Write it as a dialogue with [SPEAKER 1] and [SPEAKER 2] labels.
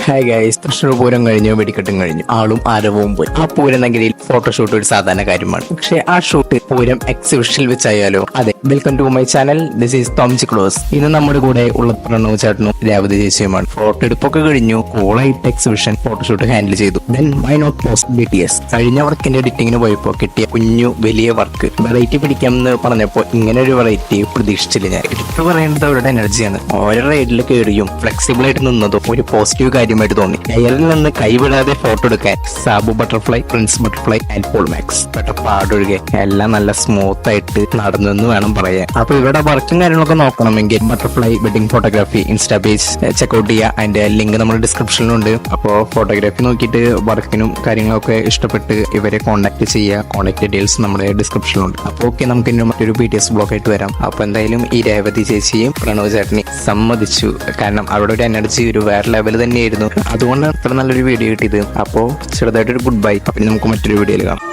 [SPEAKER 1] Hi guys, Thrissur Pooram കഴിഞ്ഞു, വെടിക്കെട്ടും കഴിഞ്ഞു, ആളും ആരവവും പോയി. ആ പൂരം നഗരിയിൽ ഫോട്ടോഷൂട്ട് ഒരു സാധാരണ കാര്യമാണ്. പക്ഷെ ആ ഷൂട്ട് പൂരം എക്സിബിഷനിൽ വെച്ചായാലോ? അതെ, welcome to my channel. This is Tomji Close. ഇന്ന് നമ്മുടെ കൂടെ ഉള്ള പ്രണവ് ചേട്ടനും രേവതി ചേച്ചിയുമാണ്. ഫോട്ടോ എടുപ്പൊക്കെ കഴിഞ്ഞു, കോളായിട്ട് എക്സിബിഷൻ ഫോട്ടോഷൂട്ട് ഹാൻഡിൽ ചെയ്തു. Then why not post BTS. കഴിഞ്ഞ വർക്കിന്റെ എഡിറ്റിങ്ങിന് പോയപ്പോ കിട്ടിയ കുഞ്ഞു വലിയ വർക്ക് വെറൈറ്റി പിടിക്കാമെന്ന് പറഞ്ഞപ്പോ ഇങ്ങനെ ഒരു വെറൈറ്റി പ്രതീക്ഷിച്ചില്ല ഞാൻ. എടുത്തു പറയേണ്ടത് അവരുടെ എനർജിയാണ്. ഓരോ റൈഡിൽ കയറിയും ഫ്ലെക്സിബിൾ ആയിട്ട് നിന്നതും ഒരു പോസിറ്റീവ് കാര്യമായിട്ട് തോന്നി. എയറിൽ നിന്ന് കൈവിടാതെ ഫോട്ടോ എടുക്കാൻ സാബു ബട്ടർഫ്ലൈ, പ്രിൻസ് ബട്ടർഫ്ലൈ ആൻഡ് പോൾ മാക്സ് പാടൊഴികെ എല്ലാം നല്ല സ്മൂത്ത് ആയിട്ട് നടന്നു എന്ന് വേണം പറയാൻ. അപ്പൊ ഇവിടെ വർക്കും കാര്യങ്ങളൊക്കെ നോക്കണമെങ്കിൽ butterfly wedding photography insta page checkout ചെയ്യുക. അതിന്റെ ലിങ്ക് നമ്മുടെ ഡിസ്ക്രിപ്ഷനിലുണ്ട്. അപ്പോൾ ഫോട്ടോഗ്രാഫി നോക്കിയിട്ട് വർക്കിനും കാര്യങ്ങളൊക്കെ ഇഷ്ടപ്പെട്ട് ഇവരെ കോൺടാക്ട് ചെയ്യുക. കോൺടാക്ട് ഡീറ്റെയിൽസ് നമ്മുടെ ഡിസ്ക്രിപ്ഷനിലുണ്ട്. അപ്പോൾ ഓക്കെ, നമുക്ക് ഇനി മറ്റൊരു BTS ബ്ലോഗ് ആയിട്ട് വരാം. അപ്പൊ എന്തായാലും ഈ രേവതി ചേച്ചിയും പ്രണവ് ചേട്ടനെയും സമ്മതിച്ചു. കാരണം അവിടെ ഒരു എനർജി ഒരു വേറെ ലെവൽ തന്നെയായിരുന്നു. അതുകൊണ്ടാണ് ഇത്ര നല്ലൊരു വീഡിയോ കിട്ടിയത്. അപ്പോൾ ചെറുതായിട്ടൊരു ഗുഡ് ബൈ. അപ്പം നമുക്ക് മറ്റൊരു വീഡിയോയിൽ കാണാം.